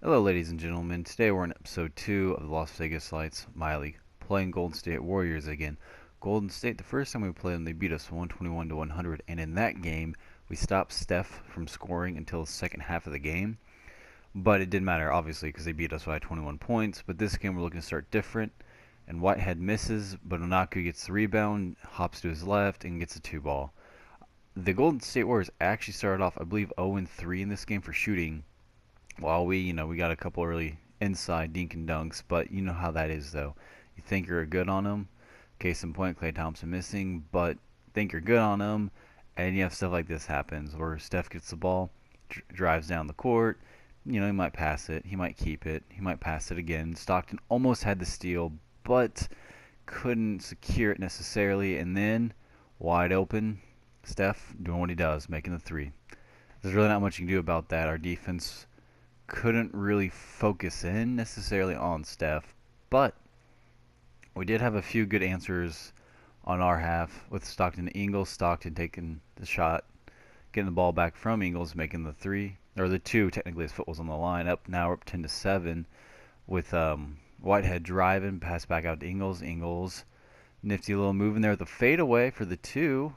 Hello, ladies and gentlemen. Today we're in episode 2 of the Las Vegas Lights My League, playing Golden State Warriors again. Golden State, the first time we played them, they beat us 121 to 100, and in that game, we stopped Steph from scoring until the second half of the game. But it didn't matter, obviously, because they beat us by 21 points. But this game, we're looking to start different. And Whitehead misses, but Onaku gets the rebound, hops to his left, and gets a 2 ball. The Golden State Warriors actually started off, I believe, 0-3 in this game for shooting. Well, we got a couple early inside dink and dunks, but you know how that is, though. You think you're good on them. Case in point, Klay Thompson missing, but think you're good on them, and you have stuff like this happens where Steph gets the ball, drives down the court. He might pass it, he might keep it, he might pass it again. Stockton almost had the steal, but couldn't secure it necessarily, and then wide open, Steph doing what he does, making the three. There's really not much you can do about that. Our defense couldn't really focus in necessarily on Steph, but we did have a few good answers on our half with Stockton to Ingles. Stockton taking the shot, getting the ball back from Ingles, making the three, or the two, technically his foot was on the line. Now we're up 10-7 with Whitehead driving, pass back out to Ingles. Ingles, nifty little move in there with a fadeaway for the two.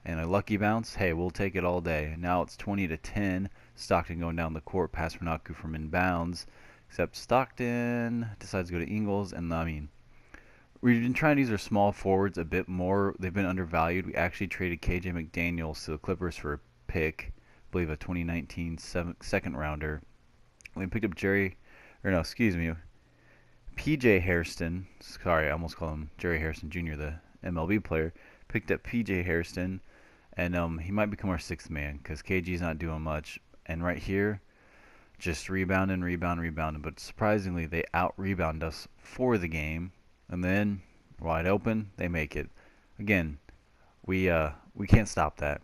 And a lucky bounce, hey, we'll take it all day. Now it's 20-10. Stockton going down the court, pass for Naku from inbounds. Except Stockton decides to go to Ingles, and we've been trying to use our small forwards a bit more. They've been undervalued. We actually traded KJ McDaniels to the Clippers for a pick, I believe a 2019 second rounder. We picked up PJ Hairston. Sorry, I almost called him Jerry Harrison Jr., the MLB player. Picked up PJ Hairston, and he might become our sixth man because KG's not doing much. And right here, just rebounding. But surprisingly, they out-rebound us for the game. And then, wide open, they make it. Again, we can't stop that.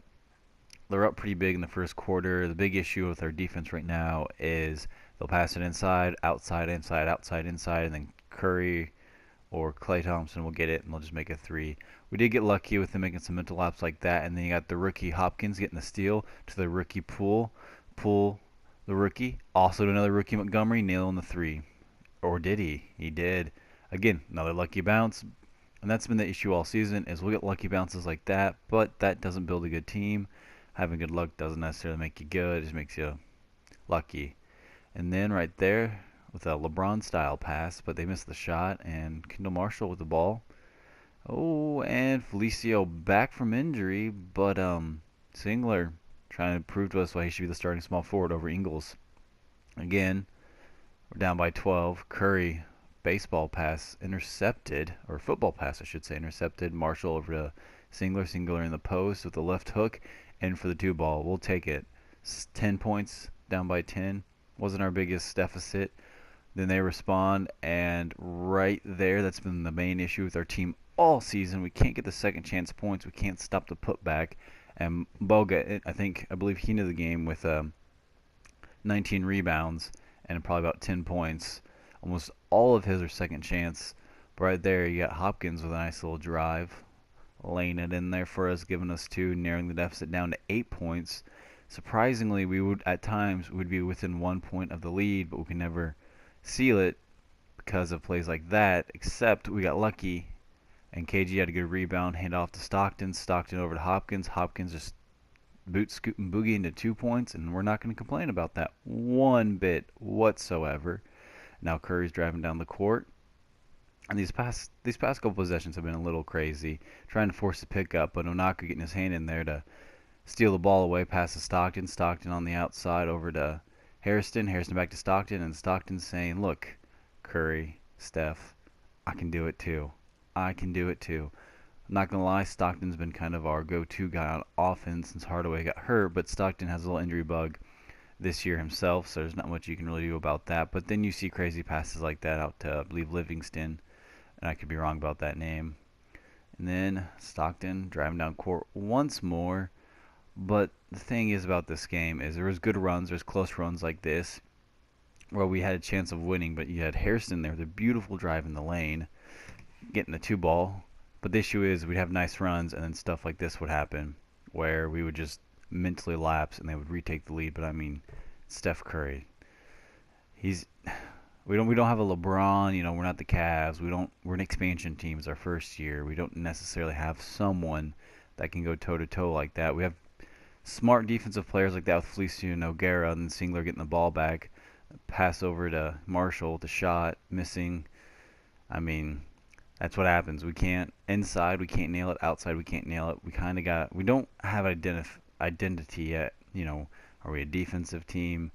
They're up pretty big in the first quarter. The big issue with our defense right now is they'll pass it inside, outside, inside, and then Curry or Klay Thompson will get it, and they'll just make a three. We did get lucky with them making some mental laps like that, and then you got the rookie Hopkins getting the steal to the rookie Poole, the rookie, also to another rookie Montgomery, nailing the three. Or did he? He did. Again, another lucky bounce, and that's been the issue all season, is we'll get lucky bounces like that, but that doesn't build a good team. Having good luck doesn't necessarily make you good, it just makes you lucky. And then right there, with a LeBron-style pass, but they missed the shot, and Kendall Marshall with the ball. Oh, and Felicio back from injury, but Singler trying to prove to us why he should be the starting small forward over Ingles. Again, we're down by 12. Curry, baseball pass intercepted, or football pass I should say, intercepted. Marshall over to Singler in the post with the left hook, and for the 2 ball. We'll take it. 10 points, down by 10. Wasn't our biggest deficit. Then they respond, and right there, that's been the main issue with our team all season. We can't get the second chance points. We can't stop the putback. And Boga, I believe he knew the game with 19 rebounds and probably about 10 points. Almost all of his are second chance. But right there, you got Hopkins with a nice little drive, laying it in there for us, giving us 2, narrowing the deficit down to 8 points. Surprisingly, we would at times would be within 1 point of the lead, but we can never seal it because of plays like that, except we got lucky and KG had a good rebound, hand off to Stockton over to Hopkins. Hopkins just boot scoot and boogie into 2 points, and we're not going to complain about that one bit whatsoever. Now Curry's driving down the court, and these past couple possessions have been a little crazy, trying to force the pickup, but Onaku getting his hand in there to steal the ball away, pass to Stockton on the outside over to Harrison back to Stockton, and Stockton saying, look, Curry, Steph, I can do it too. I'm not going to lie, Stockton's been kind of our go-to guy on offense since Hardaway got hurt, but Stockton has a little injury bug this year himself, so there's not much you can really do about that. But then you see crazy passes like that out to, I believe, Livingston, and I could be wrong about that name. And then Stockton driving down court once more. But the thing is about this game is there was good runs, there's close runs like this where we had a chance of winning, but you had Hairston there with a beautiful drive in the lane, getting the 2 ball. But the issue is we'd have nice runs, and then stuff like this would happen where we would just mentally lapse and they would retake the lead. But I mean, Steph Curry, he's we don't have a LeBron. We're not the Cavs. We're an expansion team. It's our first year. We don't necessarily have someone that can go toe to toe like that. We have smart defensive players like that with Felicio and Nogueira, and then Singler getting the ball back, pass over to Marshall, the shot missing. I mean, that's what happens. We can't inside. We can't nail it. Outside. We can't nail it. We don't have identity yet. Are we a defensive team?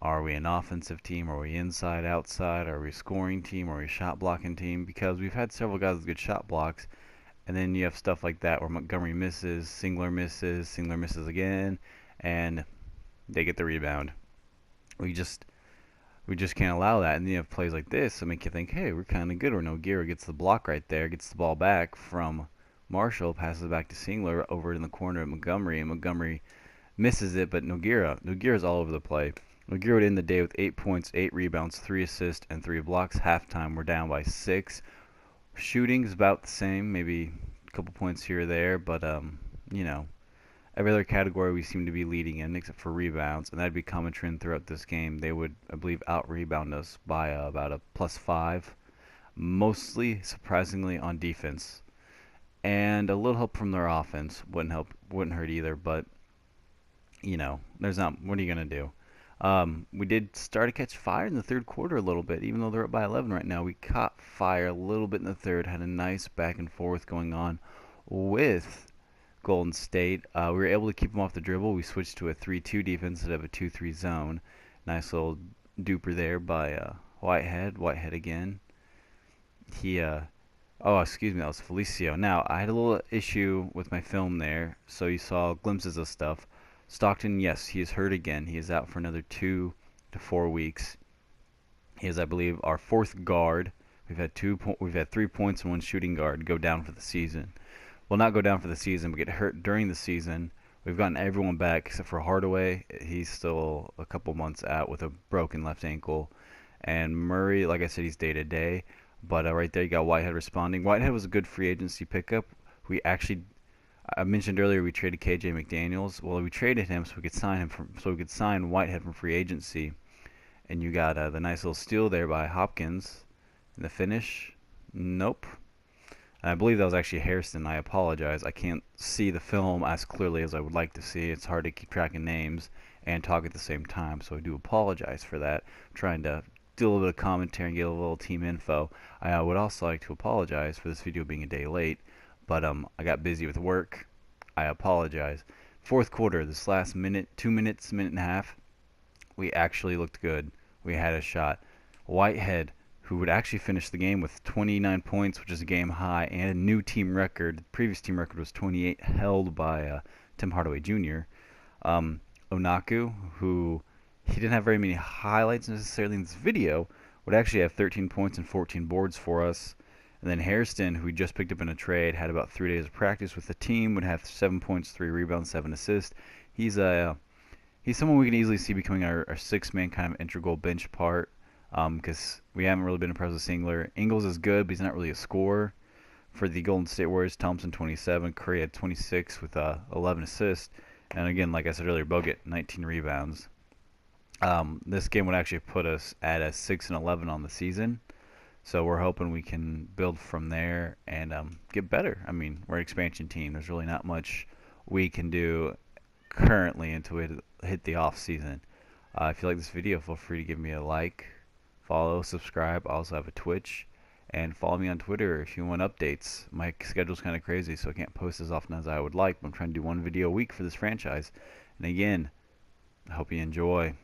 Are we an offensive team? Are we inside, outside? Are we a scoring team? Are we a shot blocking team? Because we've had several guys with good shot blocks, and then you have stuff like that where Montgomery misses, Singler misses again, and they get the rebound. We just can't allow that. And then you have plays like this that make you think, hey, we're kind of good. Or Nogueira gets the block right there, gets the ball back from Marshall, passes it back to Singler over in the corner of Montgomery, and Montgomery misses it, but Nogueira's all over the play. Nogueira would end the day with 8 points, 8 rebounds, 3 assists, and 3 blocks. Halftime, we're down by 6. Shooting's about the same, maybe a couple points here or there, but every other category we seem to be leading in, except for rebounds, and that'd be common trend throughout this game. They would, I believe, out-rebound us by about a +5, mostly, surprisingly, on defense. And a little help from their offense wouldn't hurt either, but, there's not, what are you going to do? We did start to catch fire in the third quarter a little bit, even though they're up by 11 right now. We caught fire a little bit in the third, had a nice back and forth going on with Golden State. We were able to keep them off the dribble. We switched to a 3-2 defense instead of a 2-3 zone. Nice little duper there by Whitehead. Whitehead again. Oh, excuse me, that was Felicio. Now, I had a little issue with my film there, so you saw glimpses of stuff. Stockton, yes, he is hurt again. He is out for another 2 to 4 weeks. He is, I believe, our 4th guard. We've had 3 points and 1 shooting guard go down for the season. Well, not go down for the season, but get hurt during the season. We've gotten everyone back except for Hardaway. He's still a couple months out with a broken left ankle. And Murray, like I said, he's day to day. But right there, you got Whitehead responding. Whitehead was a good free agency pickup. I mentioned earlier we traded KJ McDaniels. Well, we traded him so we could sign Whitehead from free agency. And you got the nice little steal there by Hopkins in the finish. Nope. And I believe that was actually Hairston. I apologize. I can't see the film as clearly as I would like to see. It's hard to keep track of names and talk at the same time, so I do apologize for that. I'm trying to do a little bit of commentary and get a little team info. I would also like to apologize for this video being a day late, but I got busy with work. I apologize. Fourth quarter, this last minute, 2 minutes, minute and a half, we actually looked good. We had a shot. Whitehead, who would actually finish the game with 29 points, which is a game high, and a new team record. The previous team record was 28, held by Tim Hardaway Jr. Onaku, who he didn't have very many highlights necessarily in this video, would actually have 13 points and 14 boards for us. And then Hairston, who we just picked up in a trade, had about 3 days of practice with the team, would have 7 points, 3 rebounds, 7 assists. He's someone we can easily see becoming our 6-man kind of integral bench part, because we haven't really been impressed with Singler. Ingles is good, but he's not really a scorer. For the Golden State Warriors, Thompson 27, Curry had 26 with 11 assists. And again, like I said earlier, Bogut 19 rebounds. This game would actually put us at a 6-11 on the season. So we're hoping we can build from there and get better. I mean, we're an expansion team. There's really not much we can do currently until we hit the off season. If you like this video, feel free to give me a like, follow, subscribe. I also have a Twitch, and follow me on Twitter if you want updates. My schedule's kind of crazy, so I can't post as often as I would like, but I'm trying to do 1 video a week for this franchise. And again, I hope you enjoy.